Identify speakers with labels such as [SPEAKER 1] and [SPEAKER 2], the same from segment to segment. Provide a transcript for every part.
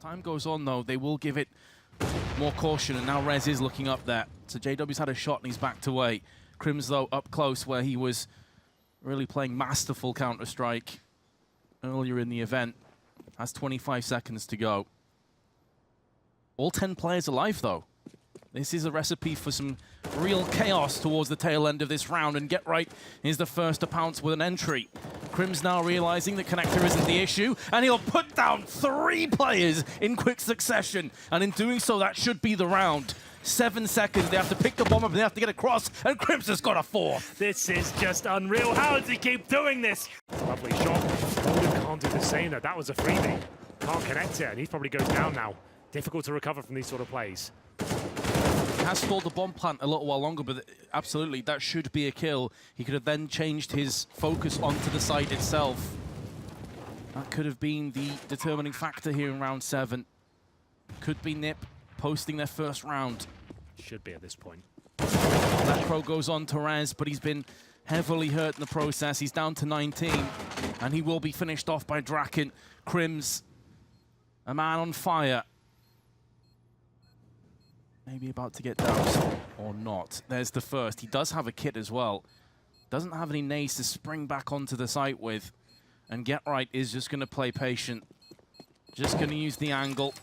[SPEAKER 1] Time goes on, though, they will give it more caution, and now Rez is looking up there. So JW's had a shot and he's backed away. Crims, though, up close where he was really playing masterful Counter-Strike earlier in the event. Has 25 seconds to go. All 10 players alive, though. This is a recipe for some real chaos towards the tail end of this round, and Get Right is the first to pounce with an entry. Crims now realizing that connector isn't the issue, and he'll put down 3 players in quick succession, and in doing so, that should be the round. 7 seconds, they have to pick the bomb up, and they have to get across, and Crims has got a 4.
[SPEAKER 2] This is just unreal. How does he keep doing this? Lovely shot. Golden can't do the same, though. That was a freebie. Can't connect it, and he probably goes down now. Difficult to recover from these sort of plays.
[SPEAKER 1] Has stalled the bomb plant a little while longer, but absolutely, that should be a kill. He could have then changed his focus onto the site itself. That could have been the determining factor here in round 7. Could be NiP posting their first round.
[SPEAKER 2] Should be at this point.
[SPEAKER 1] That crow goes on to Rez, but he's been heavily hurt in the process. He's down to 19, and he will be finished off by Draken. Crims, a man on fire. Maybe about to get doused, or not. There's the first. He does have a kit as well. Doesn't have any nades to spring back onto the site with. And Get Right is just going to play patient. Just going to use the angle.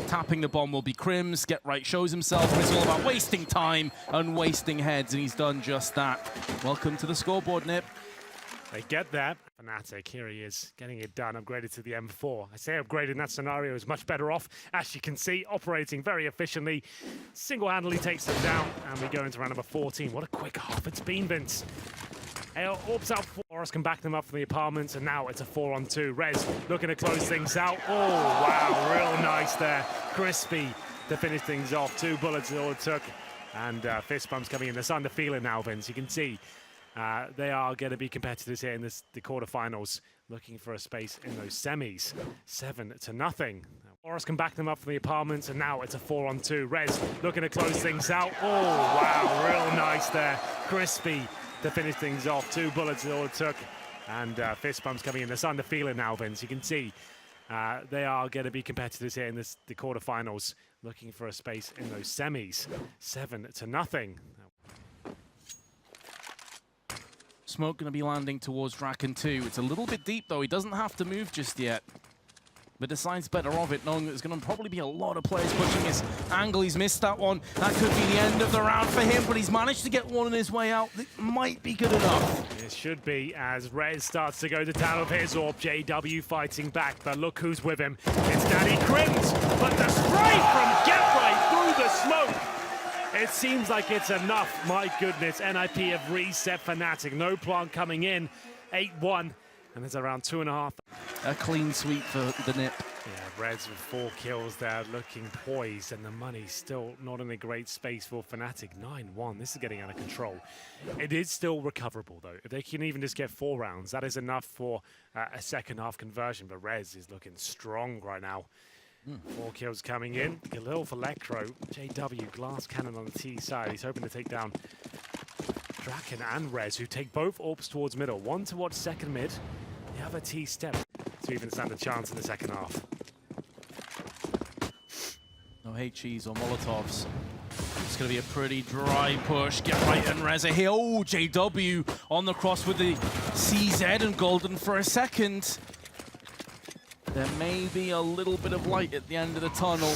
[SPEAKER 1] Tapping the bomb will be Crims. Get Right shows himself, and it's all about wasting time and wasting heads, and he's done just that. Welcome to the scoreboard, NiP.
[SPEAKER 2] They get that. fnatic, here he is, getting it done, upgraded to the M4. I say upgraded in that scenario is much better off. As you can see, operating very efficiently. Single-handedly takes them down, and we go into round number 14. What a quick half it's been, Vince. Orbs out 4, Oris can back them up from the apartments, and now it's a 4-on-2. Rez looking to close things out. Oh, wow, real nice there. Crispy to finish things off. 2 bullets is all it took. And fist bumps coming in. They're starting to feel it now, Vince. You can see they are going to be competitors here in the quarterfinals, looking for a space in those semis. 7-0. Oris can back them up from the apartments, and now it's a 4-on-2. Rez looking to close things out. Oh, wow, real nice there. Crispy to finish things off. 2 bullets is all it took. And fist bumps coming in. They're starting to feel it now, Vince. You can see they are going to be competitors here in the quarterfinals, looking for a space in those semis. 7-0.
[SPEAKER 1] Smoke going to be landing towards Draken 2. It's a little bit deep, though. He doesn't have to move just yet, but decides better of it, knowing that there's going to probably be a lot of players pushing his angle. He's missed that one. That could be the end of the round for him, but he's managed to get one on his way out. That might be good enough.
[SPEAKER 2] It should be, as Rez starts to go to town with his orb. JW fighting back, but look who's with him. It's Danny Crims, but the spray from Get Right through the smoke. It seems like it's enough. My goodness, NiP have reset fnatic. No plant coming in. 8-1, and there's around 2.5.
[SPEAKER 1] A clean sweep for the NiP.
[SPEAKER 2] Yeah, Reds with 4 kills there, looking poised, and the money's still not in a great space for fnatic. 9-1, this is getting out of control. It is still recoverable, though. If they can even just get 4 rounds, that is enough for a second-half conversion, but Rez is looking strong right now. 4 kills coming in. Galil for Electro. JW, glass cannon on the T side. He's hoping to take down Draken and Rez, who take both orbs towards middle. One towards second mid, the other T step to even stand a chance in the second half.
[SPEAKER 1] No HEs or Molotovs. It's going to be a pretty dry push. Get Right and Rez are here. Oh, JW on the cross with the CZ and Golden for a second. There may be a little bit of light at the end of the tunnel.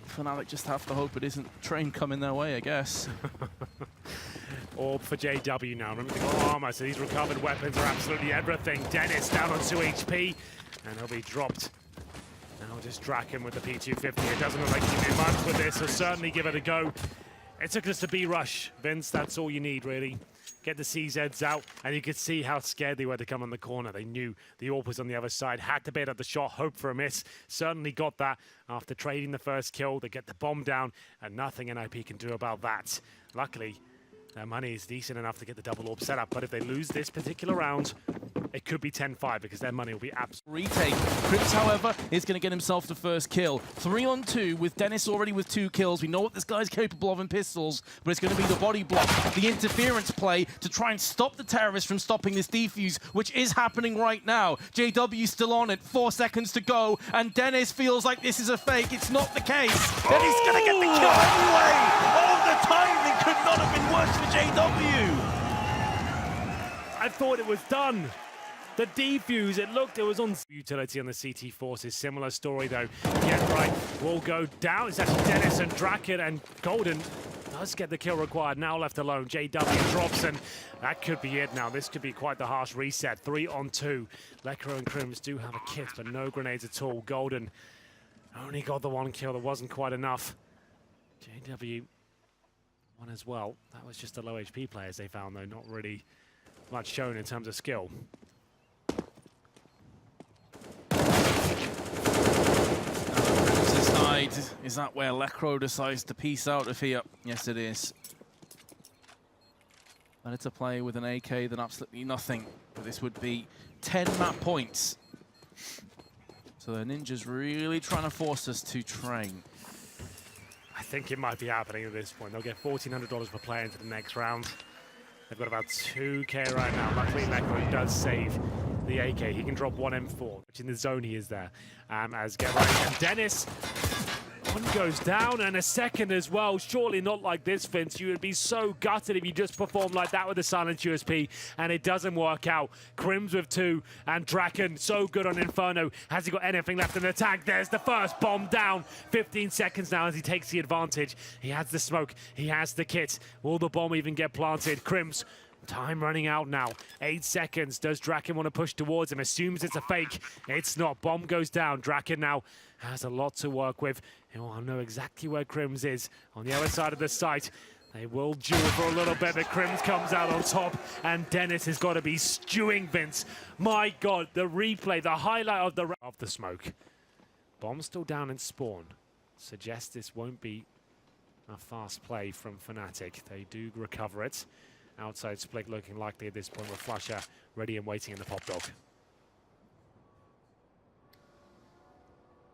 [SPEAKER 1] fnatic just have to hope it isn't train coming their way, I guess.
[SPEAKER 2] Orb for JW now. Remember, they've got armor, so these recovered weapons are absolutely everything. Dnes down on 2 HP, and he'll be dropped. Now just Draken with the P250. It doesn't look like he can do much with this, so certainly give it a go. It took us to B-rush, Vince. That's all you need, really. Get the CZs out, and you could see how scared they were to come on the corner. They knew the AWP was on the other side, had to bait up the shot, hope for a miss. Certainly got that after trading the first kill. They get the bomb down, and nothing NiP can do about that. Luckily, their money is decent enough to get the double AWP set up, but if they lose this particular round, it could be 10-5 because their money will be absolutely...
[SPEAKER 1] Retake. Crims, however, is going to get himself the first kill. 3-on-2 with Dnes already with 2 kills. We know what this guy's capable of in pistols, but it's going to be the body block, the interference play to try and stop the terrorists from stopping this defuse, which is happening right now. JW still on it, 4 seconds to go, and Dnes feels like this is a fake. It's not the case. Then he's going to get the kill anyway. Oh, the timing could not have been worse for JW.
[SPEAKER 2] I thought it was done. The defuse, it was on utility on the CT Forces. Similar story though. Get right will go down. It's actually Dnes and Draken, and Golden does get the kill required. Now left alone. JW drops, and that could be it now. This could be quite the harsh reset. 3-on-2. Lekro and Crims do have a kit, but no grenades at all. Golden only got the 1 kill. That wasn't quite enough. JW won as well. That was just the low HP players they found though. Not really much shown in terms of skill.
[SPEAKER 1] Is that where Lekro decides to peace out of here? Yes, it is. Better to play with an AK than absolutely nothing. But this would be 10 map points. So the Ninja's really trying to force us to train.
[SPEAKER 2] I think it might be happening at this point. They'll get $1,400 per player into the next round. They've got about 2K right now. Luckily, Lekro does save the AK. He can drop 1 M4, which in the zone he is there. As get right, and Dnes, one goes down, and a second as well. Surely not like this, Vince. You would be so gutted if you just performed like that with the silent USP, and it doesn't work out. Crims with 2, and Draken so good on Inferno. Has he got anything left in the tank? There's the first bomb down. 15 seconds now as he takes the advantage. He has the smoke. He has the kit. Will the bomb even get planted? Crims, time running out now. 8 seconds. Does Draken want to push towards him? Assumes it's a fake. It's not. Bomb goes down. Draken now has a lot to work with. He'll know exactly where Crims is on the other side of the site. They will duel for a little bit, but Crims comes out on top, and Dnes has got to be stewing, Vince. My God, the replay, the highlight of the smoke. Bomb still down in spawn. Suggests this won't be a fast play from fnatic. They do recover it. Outside split looking likely at this point with Flusher ready and waiting in the pop dog.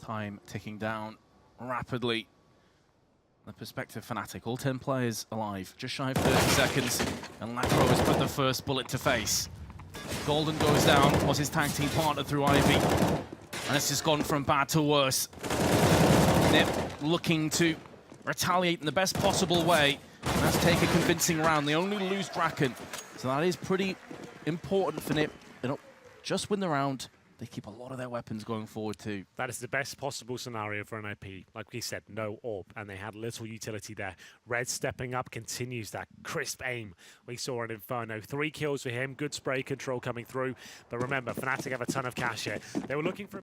[SPEAKER 1] Time ticking down rapidly. The perspective fnatic, all 10 players alive, just shy of 30 seconds, and Lekro has put the first bullet to face. Golden goes down, was his tag team partner through Ivy, and it's just gone from bad to worse. NiP looking to retaliate in the best possible way. Let's take a convincing round. They only lose Draken, so that is pretty important for NiP. They don't just win the round, they keep a lot of their weapons going forward too.
[SPEAKER 2] That is the best possible scenario for NiP. Like we said, no AWP, and they had little utility there. Red stepping up continues that crisp aim we saw in Inferno. 3 kills for him, good spray control coming through. But remember, fnatic have a ton of cash here. They were looking for